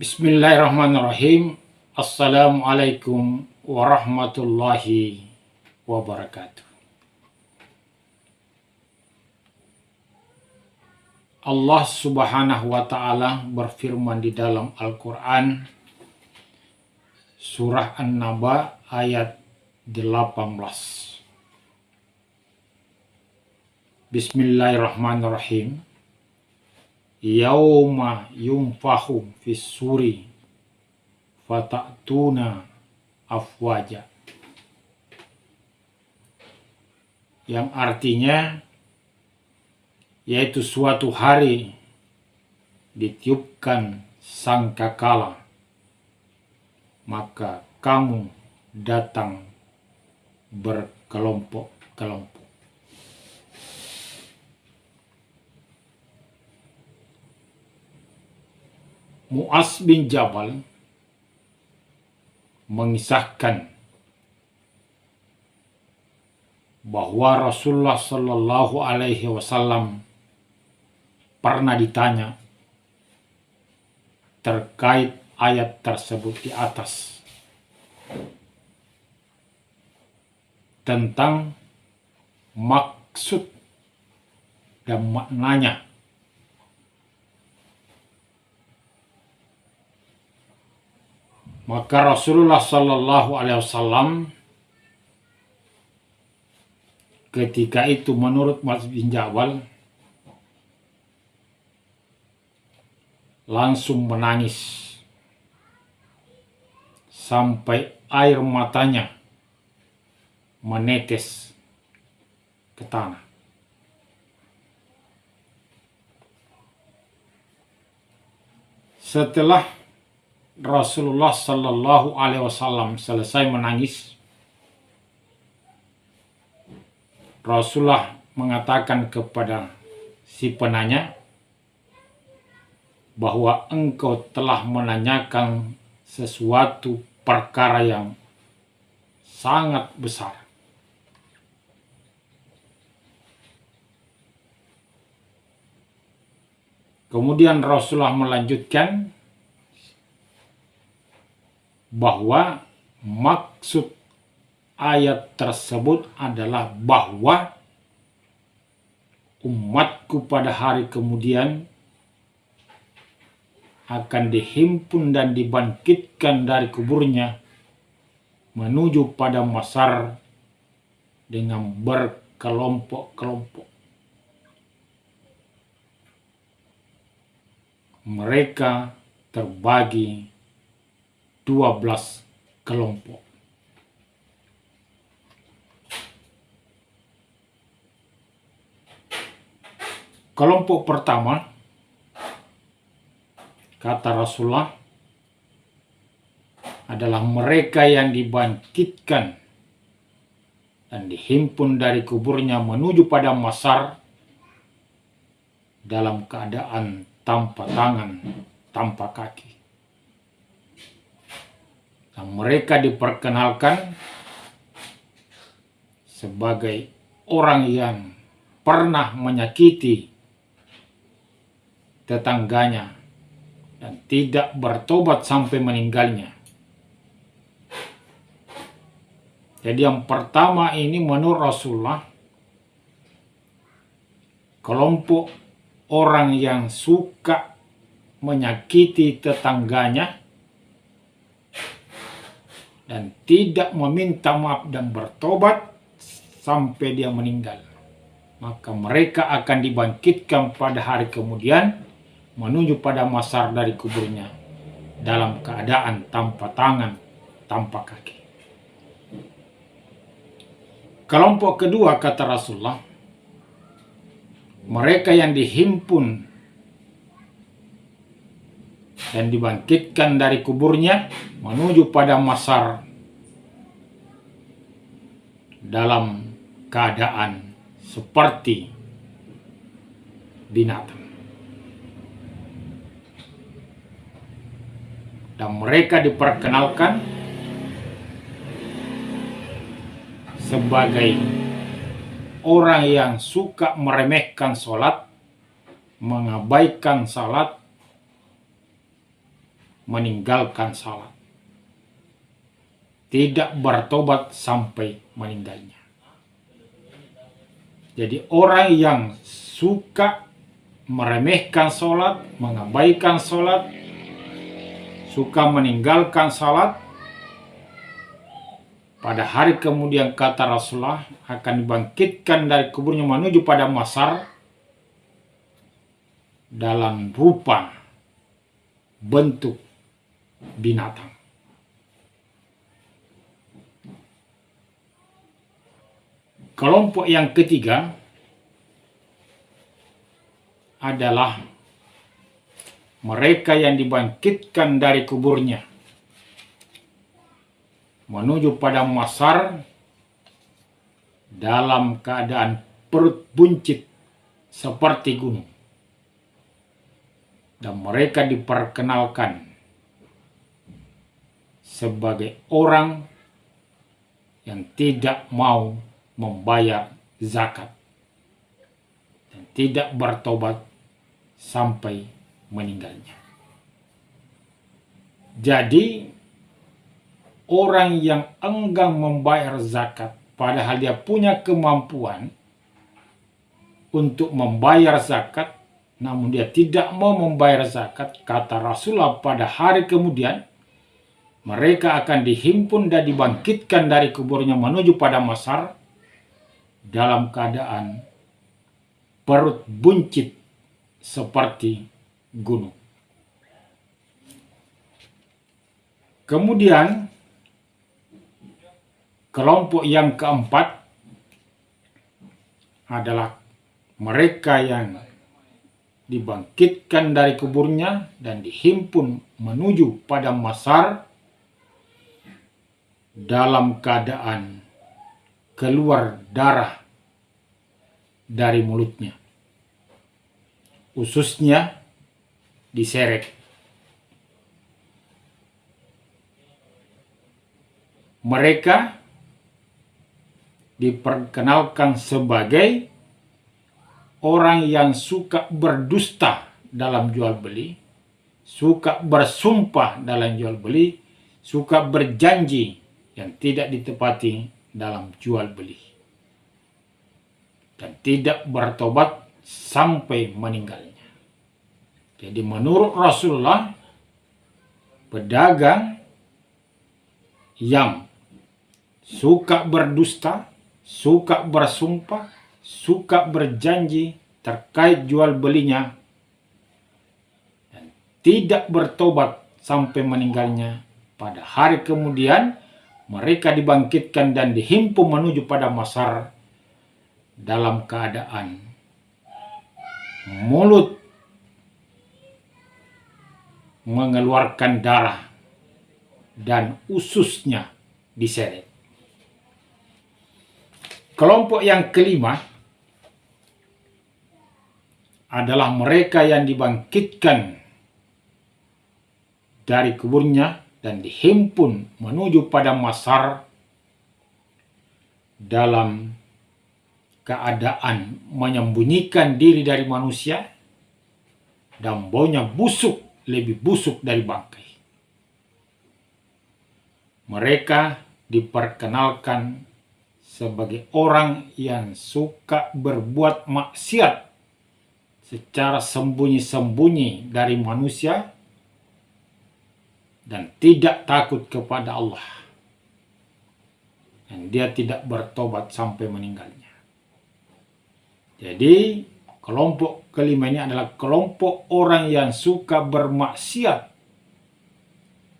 Bismillahirrahmanirrahim. Assalamualaikum warahmatullahi wabarakatuh. Allah Subhanahu wa ta'ala berfirman di dalam Al-Quran surah An-Naba ayat 18. Bismillahirrahmanirrahim. Yauma yunfahu fis suri fata'tuna afwaja, yang artinya yaitu suatu hari ditiupkan sangkakala, maka kamu datang berkelompok-kelompok. Mu'adz bin Jabal mengisahkan bahwa Rasulullah Shallallahu Alaihi Wasallam pernah ditanya terkait ayat tersebut di atas tentang maksud dan maknanya. Maka Rasulullah Shallallahu Alaihi Wasallam ketika itu menurut Mu'adz bin Jabal langsung menangis sampai air matanya menetes ke tanah. Setelah Rasulullah Shallallahu Alaihi Wasallam selesai menangis, Rasulullah mengatakan kepada si penanya bahwa engkau telah menanyakan sesuatu perkara yang sangat besar. Kemudian Rasulullah melanjutkan bahwa maksud ayat tersebut adalah bahwa umatku pada hari kemudian akan dihimpun dan dibangkitkan dari kuburnya menuju pada mahsyar dengan berkelompok-kelompok. Mereka terbagi 12 kelompok. Kelompok pertama, kata Rasulullah, adalah mereka yang dibangkitkan dan dihimpun dari kuburnya menuju pada mahsyar dalam keadaan tanpa tangan, tanpa kaki. Dan mereka diperkenalkan sebagai orang yang pernah menyakiti tetangganya dan tidak bertobat sampai meninggalnya. Jadi yang pertama ini menurut Rasulullah, kelompok orang yang suka menyakiti tetangganya dan tidak meminta maaf dan bertobat sampai dia meninggal. Maka mereka akan dibangkitkan pada hari kemudian menuju pada mahsyar dari kuburnya dalam keadaan tanpa tangan, tanpa kaki. Kelompok kedua, kata Rasulullah, mereka yang dihimpun dan dibangkitkan dari kuburnya menuju pada mahsyar dalam keadaan seperti binatang. Dan mereka diperkenalkan sebagai orang yang suka meremehkan sholat, mengabaikan sholat, meninggalkan salat. Tidak bertobat sampai meninggalnya. Jadi orang yang suka meremehkan salat, mengabaikan salat, suka meninggalkan salat, pada hari kemudian kata Rasulullah akan dibangkitkan dari kuburnya menuju pada mahsyar dalam rupa bentuk binatang. Kelompok yang ketiga adalah mereka yang dibangkitkan dari kuburnya menuju pada mahsyar dalam keadaan perut buncit seperti gunung. Dan mereka diperkenalkan sebagai orang yang tidak mau membayar zakat dan tidak bertobat sampai meninggalnya. Jadi orang yang enggan membayar zakat padahal dia punya kemampuan untuk membayar zakat, namun dia tidak mau membayar zakat, kata Rasulullah pada hari kemudian mereka akan dihimpun dan dibangkitkan dari kuburnya menuju pada mahsyar dalam keadaan perut buncit seperti gunung. Kemudian kelompok yang keempat adalah mereka yang dibangkitkan dari kuburnya dan dihimpun menuju pada mahsyar dalam keadaan keluar darah dari mulutnya, ususnya diseret. Mereka diperkenalkan sebagai orang yang suka berdusta dalam jual beli, suka bersumpah dalam jual beli, suka berjanji yang tidak ditepati dalam jual beli, dan tidak bertobat sampai meninggalnya. Jadi menurut Rasulullah, pedagang yang suka berdusta, suka bersumpah, suka berjanji terkait jual belinya dan tidak bertobat sampai meninggalnya, pada hari kemudian mereka dibangkitkan dan dihimpun menuju pada mahsyar dalam keadaan mulut mengeluarkan darah dan ususnya diseret. Kelompok yang kelima adalah mereka yang dibangkitkan dari kuburnya dan dihimpun menuju pada mahsyar dalam keadaan menyembunyikan diri dari manusia dan baunya busuk, lebih busuk dari bangkai. Mereka diperkenalkan sebagai orang yang suka berbuat maksiat secara sembunyi-sembunyi dari manusia dan tidak takut kepada Allah, dan dia tidak bertobat sampai meninggalnya. Jadi kelompok kelima ini adalah kelompok orang yang suka bermaksiat,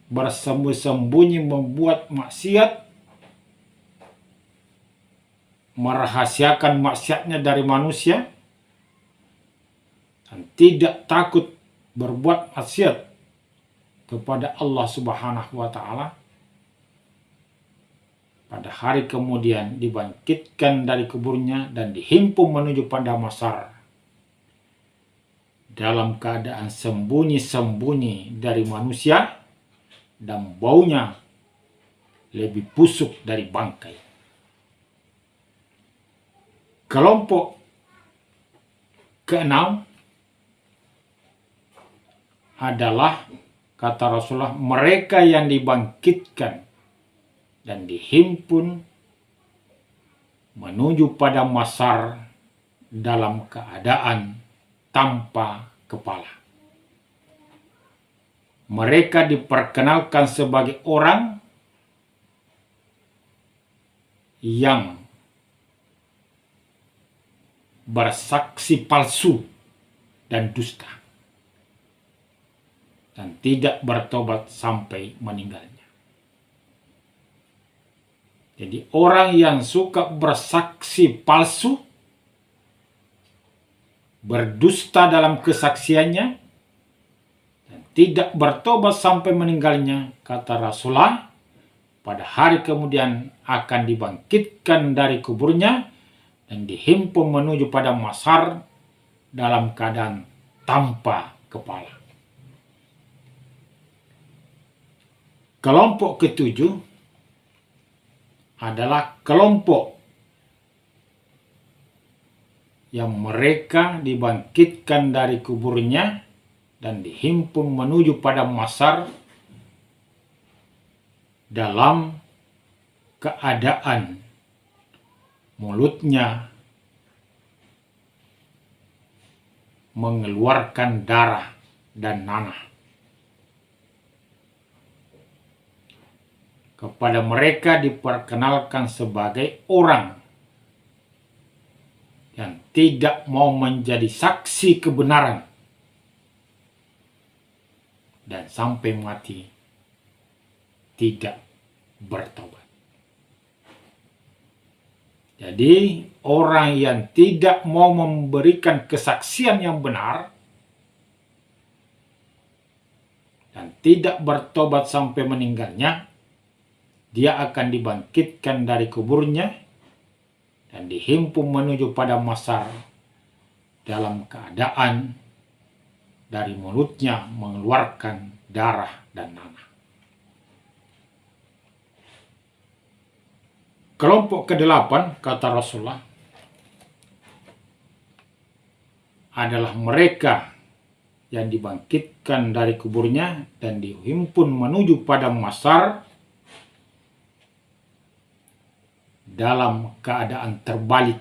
bersembunyi-sembunyi membuat maksiat, merahasiakan maksiatnya dari manusia, dan tidak takut berbuat maksiat kepada Allah Subhanahu wa Ta'ala. Pada hari kemudian dibangkitkan dari kuburnya dan dihimpun menuju pada mahsyar dalam keadaan sembunyi-sembunyi dari manusia dan baunya lebih busuk dari bangkai. Kelompok keenam adalah kata Rasulullah, mereka yang dibangkitkan dan dihimpun menuju pada mahsyar dalam keadaan tanpa kepala. Mereka diperkenalkan sebagai orang yang bersaksi palsu dan dusta dan tidak bertobat sampai meninggalnya. Jadi orang yang suka bersaksi palsu, berdusta dalam kesaksiannya, dan tidak bertobat sampai meninggalnya, kata Rasulullah, pada hari kemudian akan dibangkitkan dari kuburnya dan dihimpun menuju pada mahsyar dalam keadaan tanpa kepala. Kelompok ketujuh adalah kelompok yang mereka dibangkitkan dari kuburnya dan dihimpun menuju pada mahsyar dalam keadaan mulutnya mengeluarkan darah dan nanah. Kepada mereka diperkenalkan sebagai orang yang tidak mau menjadi saksi kebenaran dan sampai mati tidak bertobat. Jadi orang yang tidak mau memberikan kesaksian yang benar dan tidak bertobat sampai meninggalnya, dia akan dibangkitkan dari kuburnya dan dihimpun menuju pada mahsyar dalam keadaan dari mulutnya mengeluarkan darah dan nanah. Kelompok ke-8, kata Rasulullah, adalah mereka yang dibangkitkan dari kuburnya dan dihimpun menuju pada mahsyar dalam keadaan terbalik.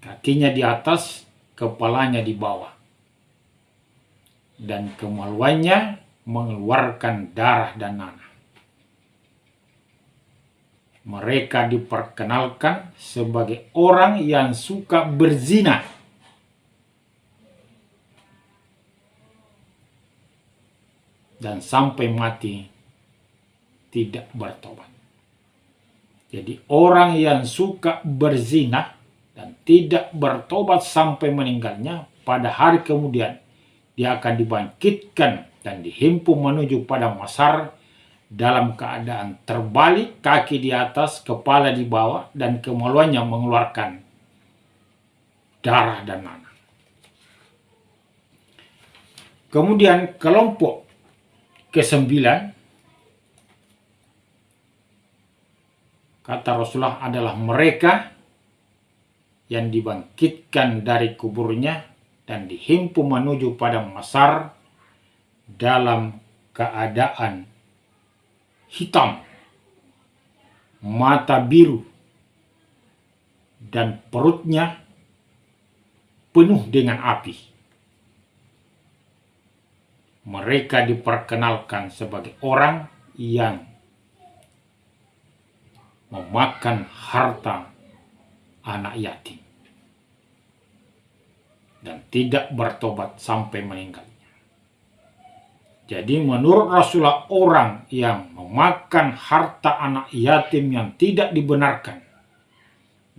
Kakinya di atas, kepalanya di bawah. Dan kemaluannya mengeluarkan darah dan nanah. Mereka diperkenalkan sebagai orang yang suka berzina. Dan sampai mati tidak bertobat. Jadi orang yang suka berzina dan tidak bertobat sampai meninggalnya, pada hari kemudian dia akan dibangkitkan dan dihimpun menuju pada mahsyar dalam keadaan terbalik, kaki di atas, kepala di bawah, dan kemaluannya mengeluarkan darah dan nanah. Kemudian kelompok ke-9, kata Rasulullah, adalah mereka yang dibangkitkan dari kuburnya dan dihimpun menuju pada mahsyar dalam keadaan hitam, mata biru, dan perutnya penuh dengan api. Mereka diperkenalkan sebagai orang yang memakan harta anak yatim dan tidak bertobat sampai meninggalnya. Jadi menurut Rasulullah, orang yang memakan harta anak yatim yang tidak dibenarkan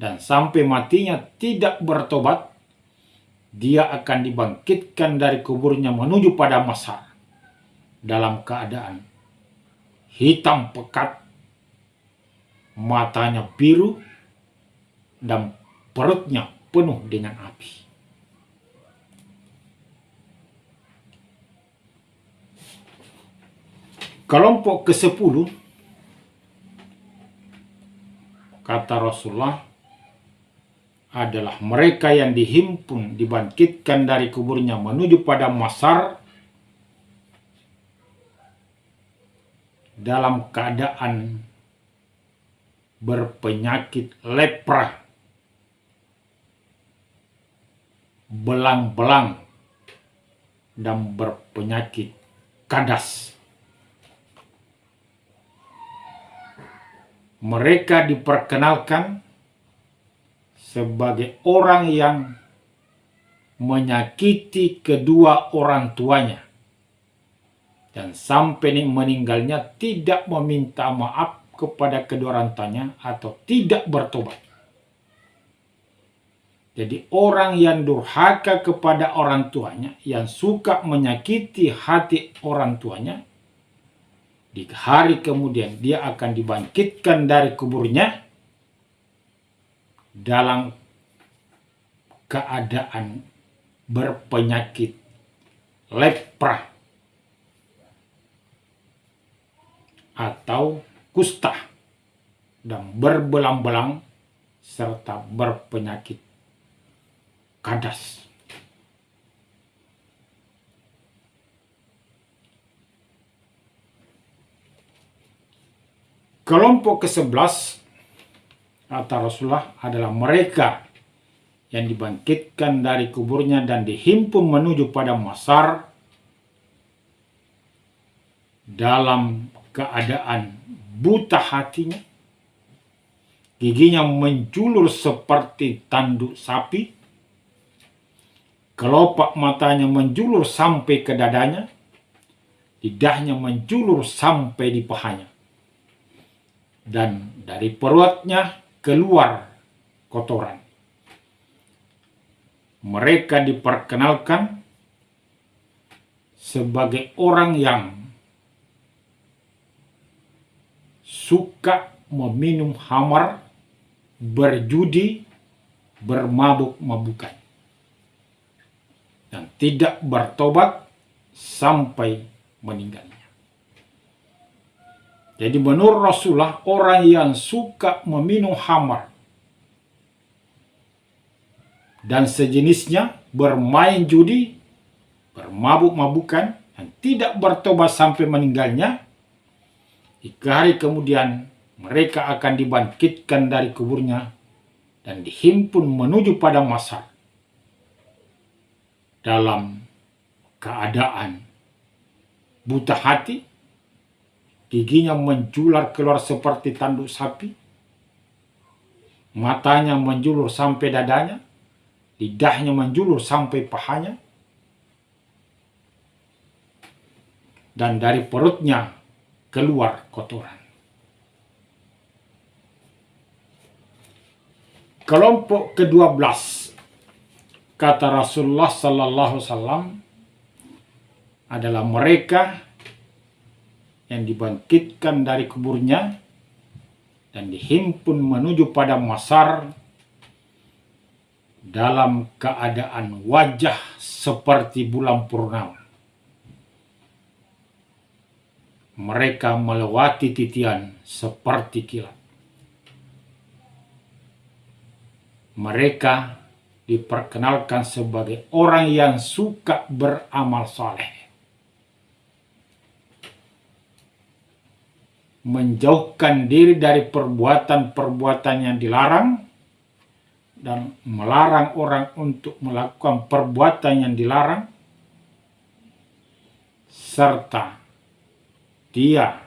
dan sampai matinya tidak bertobat, dia akan dibangkitkan dari kuburnya menuju pada mahsyar dalam keadaan hitam pekat, matanya biru, dan perutnya penuh dengan api. Kelompok ke-10, kata Rasulullah, adalah mereka yang dihimpun, dibangkitkan dari kuburnya menuju pada Masyar dalam keadaan berpenyakit lepra, belang-belang, dan berpenyakit kadas. Mereka diperkenalkan sebagai orang yang menyakiti kedua orang tuanya dan sampai meninggalnya tidak meminta maaf kepada kedua orang tuanya atau tidak bertobat. Jadi orang yang durhaka kepada orang tuanya, yang suka menyakiti hati orang tuanya, di hari kemudian dia akan dibangkitkan dari kuburnya dalam keadaan berpenyakit lepra atau kusta dan berbelang-belang serta berpenyakit kadas. Kelompok ke-11 kata Rasulullah adalah mereka yang dibangkitkan dari kuburnya dan dihimpun menuju pada Masyar dalam keadaan buta hatinya, giginya menjulur seperti tanduk sapi, kelopak matanya menjulur sampai ke dadanya, lidahnya menjulur sampai di pahanya, dan dari perutnya keluar kotoran. Mereka diperkenalkan sebagai orang yang suka meminum khamar, berjudi, bermabuk-mabukan, dan tidak bertobat sampai meninggalnya. Jadi menurut Rasulullah, orang yang suka meminum khamar dan sejenisnya, bermain judi, bermabuk-mabukan, dan tidak bertobat sampai meninggalnya, di hari kemudian mereka akan dibangkitkan dari kuburnya dan dihimpun menuju pada Masyar dalam keadaan buta hati, giginya menjular keluar seperti tanduk sapi, matanya menjulur sampai dadanya, lidahnya menjulur sampai pahanya, dan dari perutnya keluar kotoran. Kelompok ke-12 kata Rasulullah sallallahu alaihi wasallam adalah mereka yang dibangkitkan dari kuburnya dan dihimpun menuju pada Masyar dalam keadaan wajah seperti bulan purnama. Mereka melewati titian seperti kilat. Mereka diperkenalkan sebagai orang yang suka beramal saleh, menjauhkan diri dari perbuatan-perbuatan yang dilarang, dan melarang orang untuk melakukan perbuatan yang dilarang, serta dia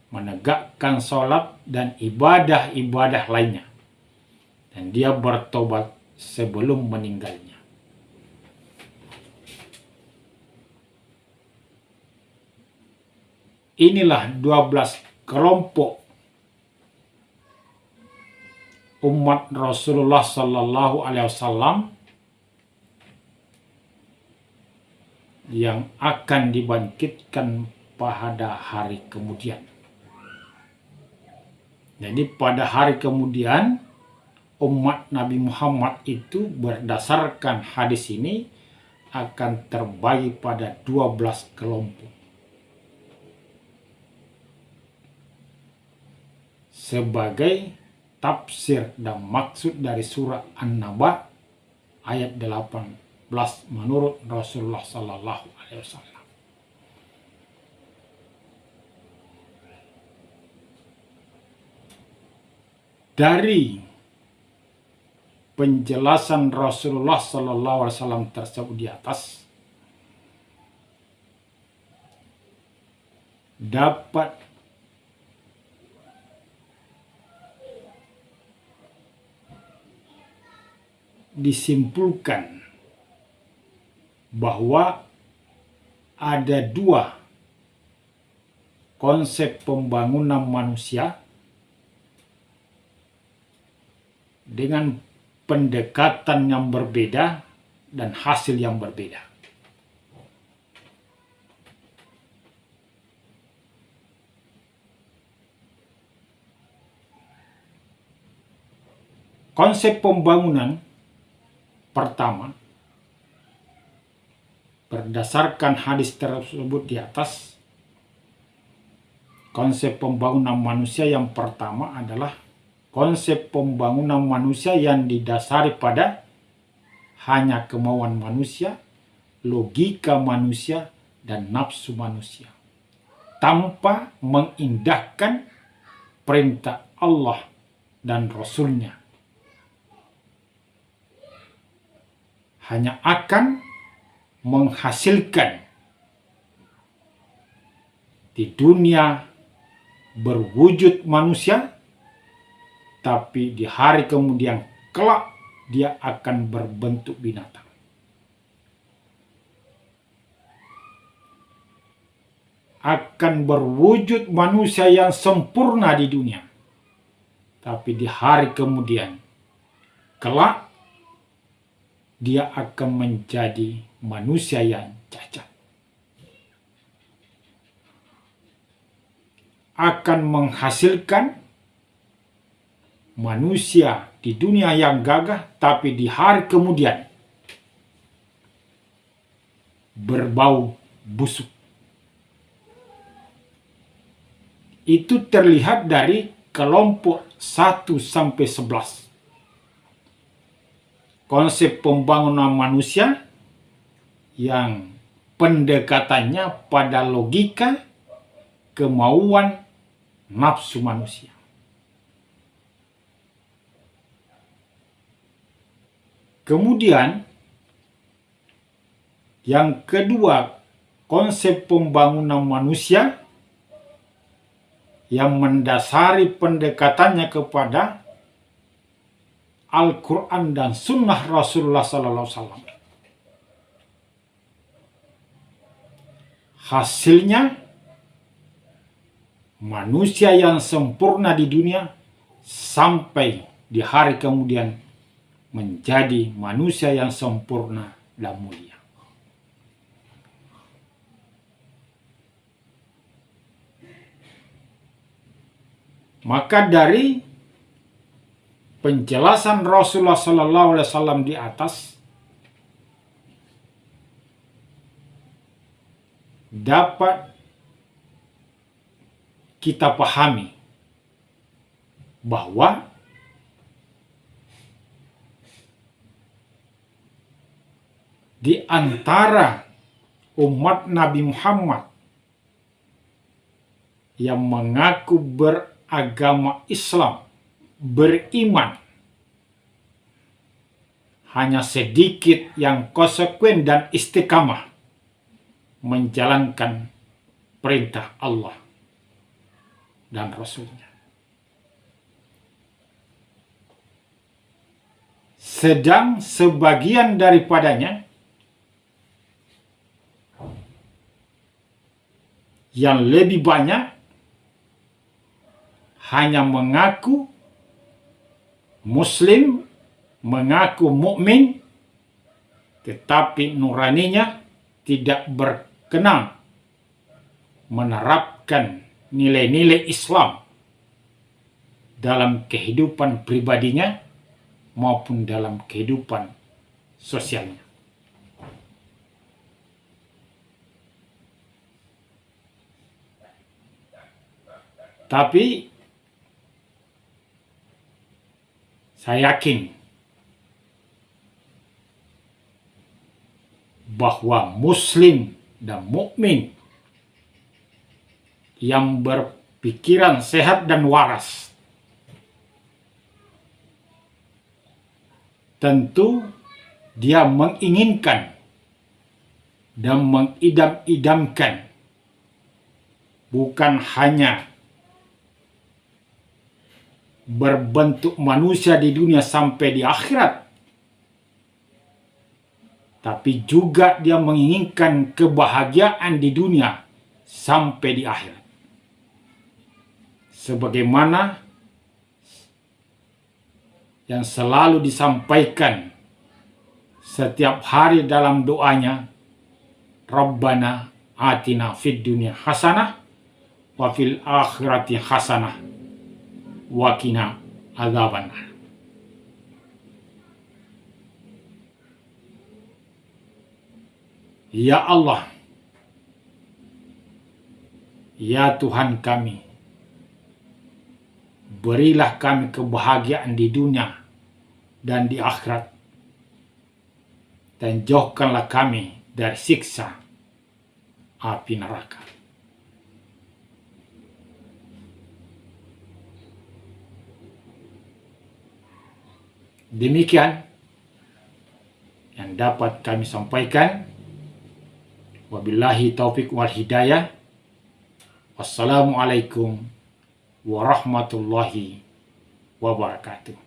menegakkan sholat dan ibadah-ibadah lainnya, dan dia bertobat sebelum meninggalnya. Inilah 12 kelompok umat Rasulullah Sallallahu Alaihi Wasallam yang akan dibangkitkan pada hari kemudian. Jadi pada hari kemudian umat Nabi Muhammad itu berdasarkan hadis ini akan terbagi pada 12 kelompok. Sebagai tafsir dan maksud dari surah An-Naba ayat 18 menurut Rasulullah Sallallahu Alaihi Wasallam. Dari penjelasan Rasulullah Sallallahu Alaihi Wasallam tersebut di atas dapat disimpulkan bahwa ada dua konsep pembangunan manusia dengan pendekatan yang berbeda dan hasil yang berbeda. Konsep pembangunan pertama, berdasarkan hadis tersebut di atas, konsep pembangunan manusia yang pertama adalah konsep pembangunan manusia yang didasari pada hanya kemauan manusia, logika manusia, dan nafsu manusia, tanpa mengindahkan perintah Allah dan Rasul-Nya. Hanya akan menghasilkan di dunia berwujud manusia, tapi di hari kemudian kelak dia akan berbentuk binatang. Akan berwujud manusia yang sempurna di dunia, tapi di hari kemudian kelak dia akan menjadi manusia yang cacat. Akan menghasilkan manusia di dunia yang gagah, tapi di hari kemudian berbau busuk. Itu terlihat dari kelompok 1 sampai 11. Konsep pembangunan manusia yang pendekatannya pada logika, kemauan, nafsu manusia. Kemudian yang kedua, konsep pembangunan manusia yang mendasari pendekatannya kepada Al-Quran dan Sunnah Rasulullah SAW. Hasilnya, manusia yang sempurna di dunia sampai di hari kemudian menjadi manusia yang sempurna dan mulia. Maka dari penjelasan Rasulullah Sallallahu Alaihi Wasallam di atas dapat kita pahami bahwa di antara umat Nabi Muhammad yang mengaku beragama Islam, beriman, hanya sedikit yang konsekuen dan istiqamah menjalankan perintah Allah dan Rasul-Nya. Sedang sebagian daripadanya yang lebih banyak hanya mengaku Muslim, mengaku mukmin, tetapi nuraninya tidak berkenan menerapkan nilai-nilai Islam dalam kehidupan pribadinya maupun dalam kehidupan sosialnya. Tapi Saya yakin bahwa muslim dan mukmin yang berpikiran sehat dan waras tentu dia menginginkan dan mengidam-idamkan bukan hanya berbentuk manusia di dunia sampai di akhirat, tapi juga dia menginginkan kebahagiaan di dunia sampai di akhirat. Sebagaimana yang selalu disampaikan setiap hari dalam doanya, Rabbana atina fid dunya hasanah wa fil akhirati hasanah wa qina adzabannar. Ya Allah, ya Tuhan kami, berilah kami kebahagiaan di dunia dan di akhirat, dan jauhkanlah kami dari siksa api neraka. Demikian yang dapat kami sampaikan. Wabillahi taufik wal hidayah. Wassalamualaikum warahmatullahi wabarakatuh.